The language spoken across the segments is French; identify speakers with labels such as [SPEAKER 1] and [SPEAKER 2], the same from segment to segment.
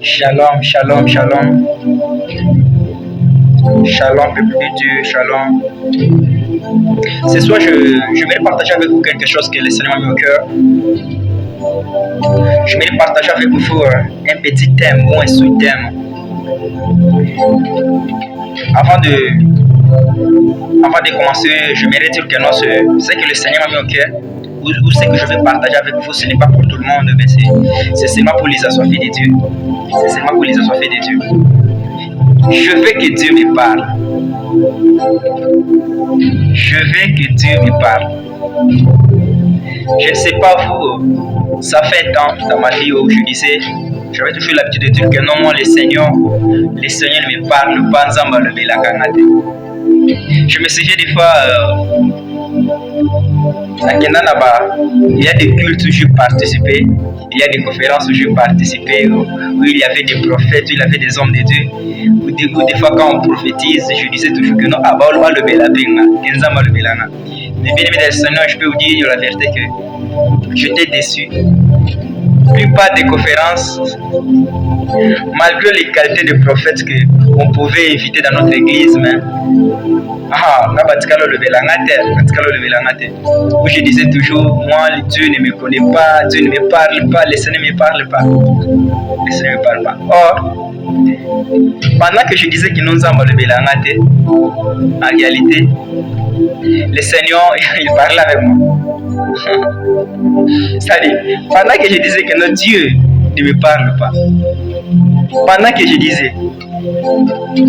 [SPEAKER 1] Shalom, shalom, shalom. Shalom, peuple de Dieu, shalom. Ce soir, je vais partager avec vous quelque chose que le Seigneur m'a mis au cœur. Je vais partager avec vous un petit thème ou un sous-thème. Avant de commencer, je m'aimerais dire que non, ce que le Seigneur m'a mis au cœur, ou ce que je vais partager avec vous, ce n'est pas pour tout le monde, mais c'est seulement pour les assoiffés de Dieu. C'est seulement pour les assoiffés de Dieu. Je veux que Dieu me parle. Je veux que Dieu me parle. Je ne sais pas vous, ça fait un temps dans ma vie où je disais, j'avais toujours l'habitude de dire que non, moi, le Seigneur ne me parle pas, Nzamba le Belakangate. Je me souviens des fois, il y a des cultes où je participais, il y a des conférences où je participais, où il y avait des prophètes, où il y avait des hommes de Dieu, où des fois quand on prophétise, je disais toujours que non, le Belabinga, Nzamba le Belanga. Mais bien aimé Seigneur, je peux vous dire la vérité que j'étais déçu. Plupart des conférences, malgré les qualités de prophètes qu'on pouvait éviter dans notre église, mais où je disais toujours, moi Dieu ne me connaît pas, Dieu ne me parle pas, le Seigneur ne me parle pas. Le Seigneur ne me parle pas. Or, pendant que je disais que nous sommes le Belangate, en réalité, le Seigneur, il parlait avec moi. C'est-à-dire, pendant que je disais que notre Dieu ne me parle pas, pendant que je disais,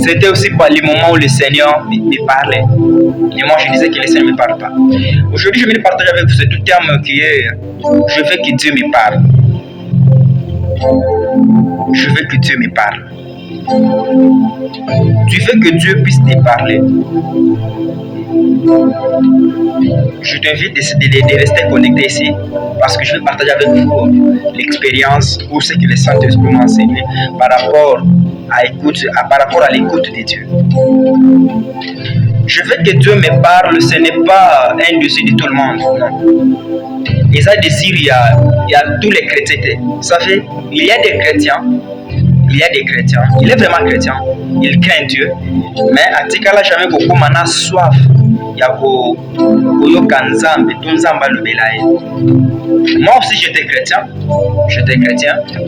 [SPEAKER 1] c'était aussi pas le moment où le Seigneur me parlait. Et moi, je disais que le Seigneur ne me parle pas. Aujourd'hui, je vais partager avec vous ce tout terme qui est je veux que Dieu me parle. Je veux que Dieu me parle. Tu veux que Dieu puisse te parler. Je t'invite de rester connecté ici parce que je vais partager avec vous l'expérience ou ce que le Saint-Esprit m'a enseigné par rapport à l'écoute de Dieu. Je veux que Dieu me parle, ce n'est pas un désir de tout le monde. Non. Et ça désir, il y a tous les chrétiens. Vous savez, il y a des chrétiens. Il y a des chrétiens. Il est vraiment chrétien. Il craint Dieu. Mais à Tikala, jamais beaucoup m'en soif. Moi aussi j'étais chrétien,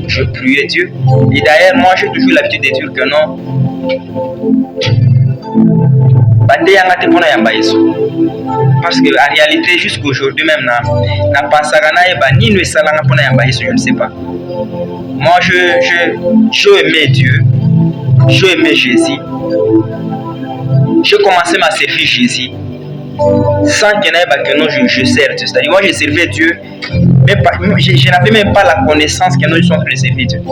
[SPEAKER 1] je priais Dieu. Et d'ailleurs, moi j'ai toujours l'habitude de dire que non. Parce que en réalité, jusqu'aujourd'hui même, je ne sais pas. Moi je aimais Dieu, je aimais Jésus. Je commençais à servir Jésus sans que je serve Dieu. C'est-à-dire, moi je servais Dieu, mais je n'avais même pas la connaissance que nous sommes en train de servir Dieu.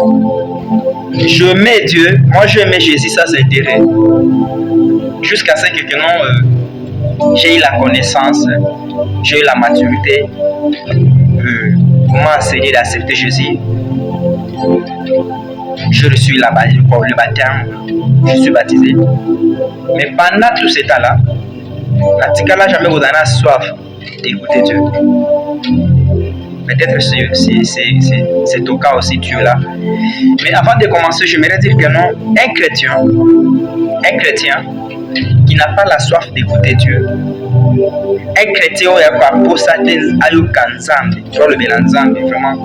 [SPEAKER 1] Je aimais Dieu, moi je aimais Jésus, ça c'est intérêt. Jusqu'à ce que j'ai eu la connaissance, j'ai eu la maturité, m'a enseigné d'accepter Jésus. Je reçus le baptême, je suis baptisé. Mais pendant tout ce temps-là, la jamais vous donné soif d'écouter Dieu. Peut-être c'est au cas aussi Dieu là. Mais avant de commencer, j'aimerais dire que non, un chrétien qui n'a pas la soif d'écouter Dieu, un chrétien qui n'a pas pour ça le Belanzambi, vraiment.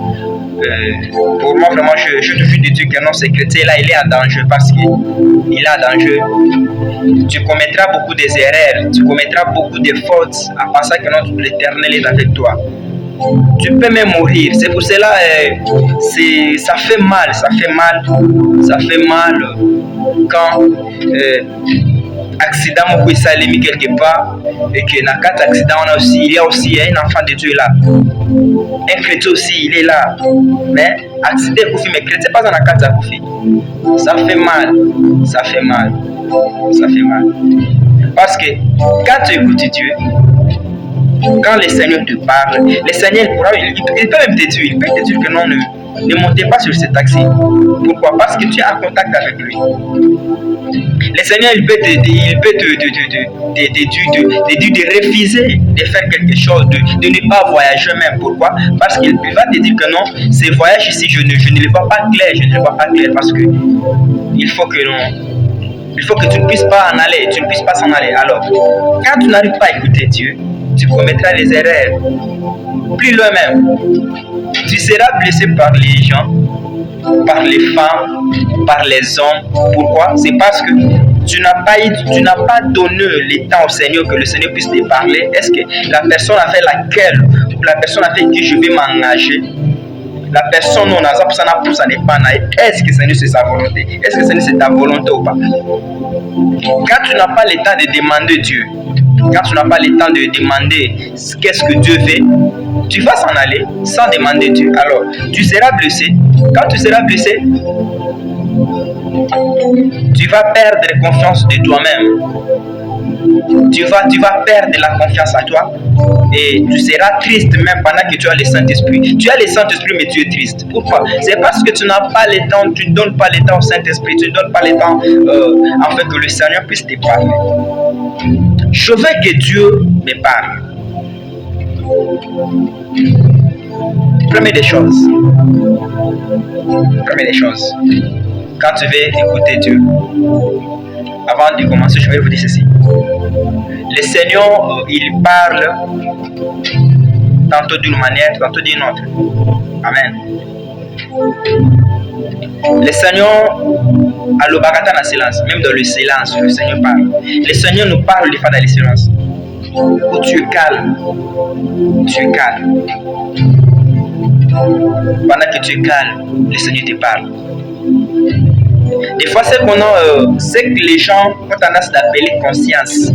[SPEAKER 1] Pour moi, vraiment, je toujours dis que non, ce chrétien-là, il est en danger parce qu'il est en danger. Tu commettras beaucoup d'erreurs, tu commettras beaucoup de fautes en pensant que non, l'Éternel est avec toi. Tu peux même mourir. C'est pour cela ça fait mal quand accident peut s'allumer quelque part et que dans quatre accidents il y a aussi un enfant de Dieu là, un chrétien aussi il est là, mais accident mais chrétien pas dans la carte ça fait mal parce que quand tu écoutes Dieu, Quand le Seigneur te parle, le Seigneur il peut même te dire, que non, ne montez pas sur ce taxi. Pourquoi? Parce que tu es en contact avec lui. Le Seigneur, il peut te dire de refuser de faire quelque chose, de ne pas voyager même. Pourquoi? Parce qu'il va te dire que non, ces voyages ici, je ne les vois pas clair, parce que il faut que tu ne puisses pas en aller, tu ne puisses pas s'en aller. Alors, quand tu n'arrives pas à écouter Dieu, tu commettras des erreurs. Plus loin même, tu seras blessé par les gens, par les femmes, par les hommes. Pourquoi? C'est parce que tu n'as pas donné le temps au Seigneur que le Seigneur puisse te parler. Est-ce que la personne avec laquelle, ou la personne avec qui je vais m'engager, la personne non a ça n'est pas naïf. Est-ce que Seigneur c'est sa volonté? Est-ce que Seigneur c'est ta volonté ou pas? Quand tu n'as pas le temps de demander Dieu, quand tu n'as pas le temps de demander qu'est-ce que Dieu veut, tu vas s'en aller sans demander Dieu. Alors, tu seras blessé. Quand tu seras blessé, tu vas perdre confiance de toi-même. Tu vas perdre la confiance en toi et tu seras triste même pendant que tu as le Saint-Esprit. Tu as le Saint-Esprit mais tu es triste. Pourquoi? C'est parce que tu n'as pas le temps, tu ne donnes pas le temps au Saint-Esprit, tu ne donnes pas le temps afin que le Seigneur puisse te parler. Je veux que Dieu me parle. Première des choses, quand tu veux écouter Dieu, avant de commencer, je vais vous dire ceci. Le Seigneur, il parle tantôt d'une manière, tantôt d'une autre. Amen. Le Seigneur a le bagata dans le silence, même dans le silence, le Seigneur parle. Le Seigneur nous parle des fois dans le silence. Où tu es calme. Tu es calme. Pendant que tu es calme, le Seigneur te parle. Des fois, c'est que les gens ont tendance d'appeler conscience.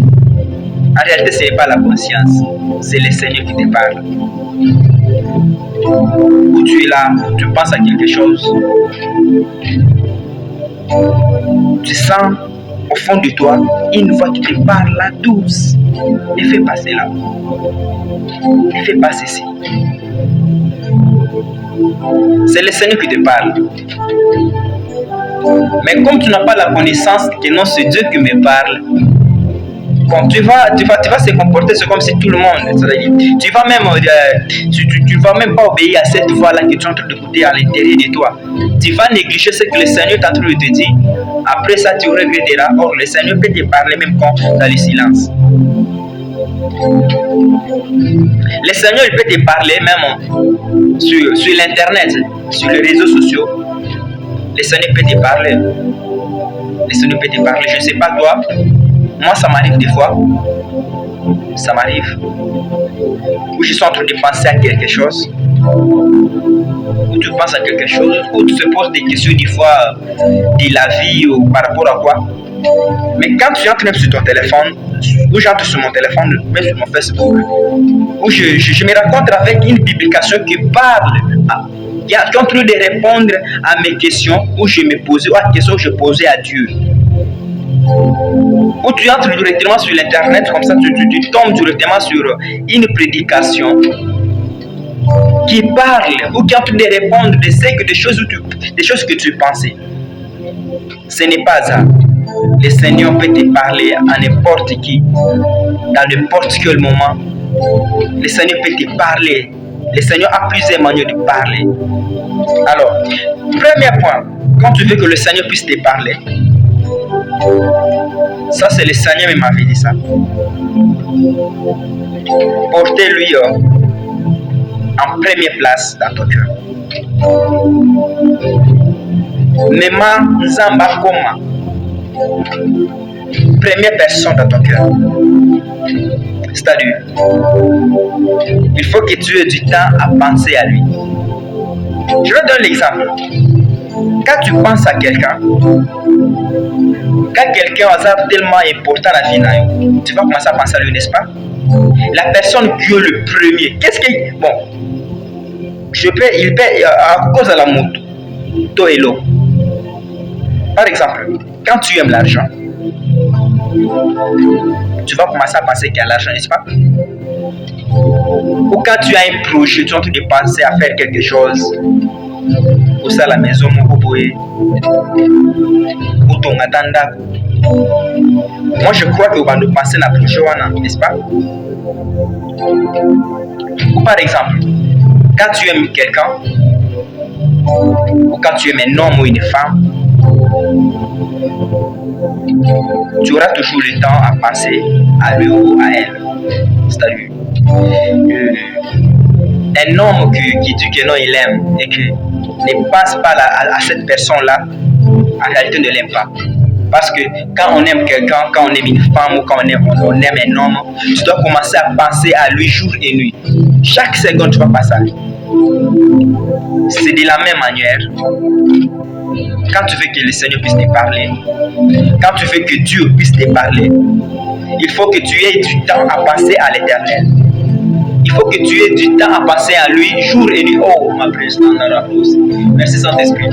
[SPEAKER 1] En réalité, ce n'est pas la conscience, c'est le Seigneur qui te parle. Où tu es là, tu penses à quelque chose. Tu sens au fond de toi une voix qui te parle là douce. Ne fais pas cela. Ne fais pas ceci. C'est le Seigneur qui te parle. Mais comme tu n'as pas la connaissance que non, c'est Dieu qui me parle, bon, tu vas se comporter, c'est comme si tout le monde, tu vas même pas obéir à cette voix-là que tu es en train d'écouter à l'intérieur de toi. Tu vas négliger ce que le Seigneur est en train de te dire. Après ça, tu regretteras. Or, le Seigneur peut te parler même quand dans le silence. Le Seigneur, il peut te parler même sur l'internet, sur les réseaux sociaux. Le Seigneur peut te parler. Le Seigneur peut te parler. Je ne sais pas toi. Moi, ça m'arrive des fois. Ça m'arrive. Où je suis en train de penser à quelque chose. Où tu penses à quelque chose. Où tu te poses des questions des fois de la vie ou par rapport à quoi. Mais quand tu entres même sur ton téléphone, où j'entre sur mon téléphone, même sur mon Facebook, où je me rencontre avec une publication qui parle, qui est en train de répondre à mes questions, où je me posais, aux questions que je posais à Dieu. Où tu entres directement sur l'internet, comme ça tu tombes directement sur une prédication qui parle, ou qui est en train de répondre des choses que tu pensais. Ce n'est pas ça. Le Seigneur peut te parler à n'importe qui, dans n'importe quel moment. Le Seigneur peut te parler. Le Seigneur a plusieurs manières de parler. Alors, premier point, quand tu veux que le Seigneur puisse te parler, ça c'est le Seigneur qui m'avait dit ça. Portez-lui en première place dans ton cœur. Nema Nzamba Koma. Première personne dans ton cœur. C'est-à-dire, il faut que tu aies du temps à penser à lui. Je vais te donner l'exemple. Quand tu penses à quelqu'un, quand quelqu'un est tellement important dans la vie, tu vas commencer à penser à lui, n'est-ce pas? La personne qui est le premier. Qu'est-ce qui. Bon, il paie à cause de la moto. Toi et l'eau. Par exemple, quand tu aimes l'argent, tu vas commencer à penser qu'il y a l'argent, n'est-ce pas? Ou quand tu as un projet, tu es en train de penser à faire quelque chose. Ou ça la maison, ou ton attendant. Moi, je crois que vous allez penser à la projet, n'est-ce pas? Ou par exemple, quand tu aimes quelqu'un, ou quand tu aimes un homme ou une femme, tu auras toujours le temps à penser à lui ou à elle. C'est-à-dire, un homme qui dit que non, il aime et qui ne pense pas à cette personne-là, en réalité ne l'aime pas. Parce que quand on aime quelqu'un, quand on aime une femme ou quand on aime un homme, tu dois commencer à penser à lui jour et nuit. Chaque seconde, tu vas passer à lui. C'est de la même manière. Quand tu veux que le Seigneur puisse te parler, quand tu veux que Dieu puisse te parler, il faut que tu aies du temps à penser à l'Éternel. Il faut que tu aies du temps à penser à lui jour et nuit. Oh, ma presse, merci Saint-Esprit.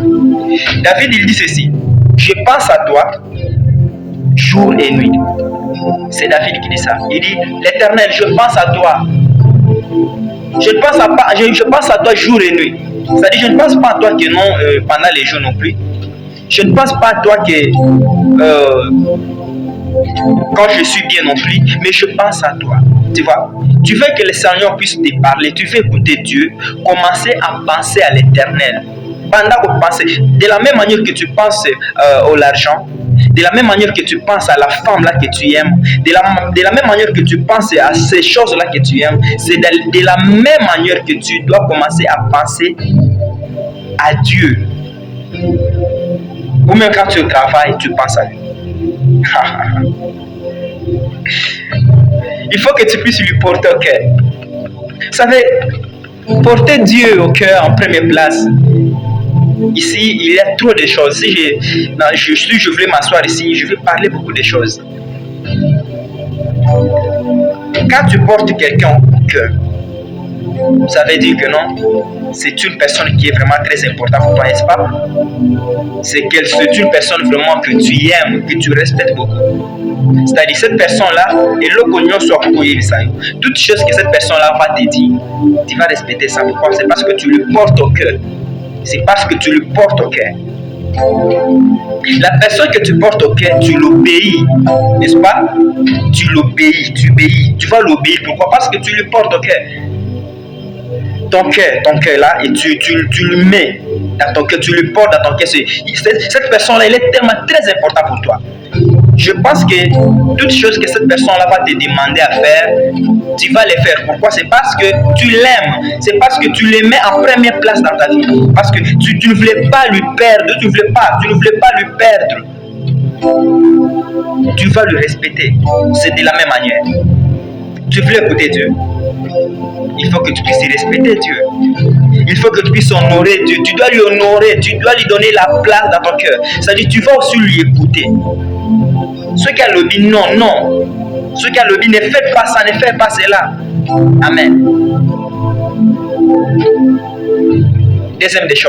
[SPEAKER 1] David, il dit ceci: je pense à toi jour et nuit. C'est David qui dit ça. Il dit: l'Éternel, je pense à toi. Je pense à toi jour et nuit. C'est-à-dire, je ne pense pas à toi que non pendant les jours non plus. Je ne pense pas à toi que quand je suis bien non plus, mais je pense à toi. Tu vois, tu veux que le Seigneur puisse te parler, tu veux écouter Dieu, commencer à penser à l'Éternel. Pendant que penser, de la même manière que tu penses à l'argent, de la même manière que tu penses à la femme là que tu aimes, de la même manière que tu penses à ces choses là que tu aimes, c'est de la même manière que tu dois commencer à penser à Dieu. Ou même quand tu travailles, tu penses à lui. Il faut que tu puisses lui porter au cœur. Vous savez, porter Dieu au cœur en première place. Ici, il y a trop de choses. Si je voulais m'asseoir ici, je vais parler beaucoup de choses. Quand tu portes quelqu'un au cœur, ça veut dire que non, c'est une personne qui est vraiment très importante pour toi, n'est-ce pas? C'est une personne vraiment que tu aimes, que tu respectes beaucoup. C'est-à-dire cette personne-là, et l'occasion soit pour ça. Toute chose que cette personne-là va te dire, tu vas respecter ça. Pourquoi? C'est parce que tu le portes au cœur. C'est parce que tu le portes au cœur. La personne que tu portes au cœur, tu l'obéis, n'est-ce pas? Tu l'obéis, tu vas l'obéir. Pourquoi? Parce que tu le portes au cœur. Ton cœur là, et tu le mets dans ton cœur, tu le portes dans ton cœur. Cette personne-là, elle est tellement très importante pour toi. Je pense que toute chose que cette personne-là va te demander à faire, tu vas les faire. Pourquoi? C'est parce que tu l'aimes. C'est parce que tu le mets en première place dans ta vie. Parce que tu ne voulais pas lui perdre. Tu ne voulais pas lui perdre. Tu vas le respecter. C'est de la même manière. Tu veux écouter Dieu. Il faut que tu puisses respecter Dieu. Il faut que tu puisses honorer Dieu. Tu dois lui honorer. Tu dois lui donner la place dans ton cœur. C'est-à-dire, tu vas aussi lui écouter. Ceux qui ont le dit non, non. Ceux qui ont le dit ne faites pas ça, ne faites pas cela. Amen. Deuxième des choses.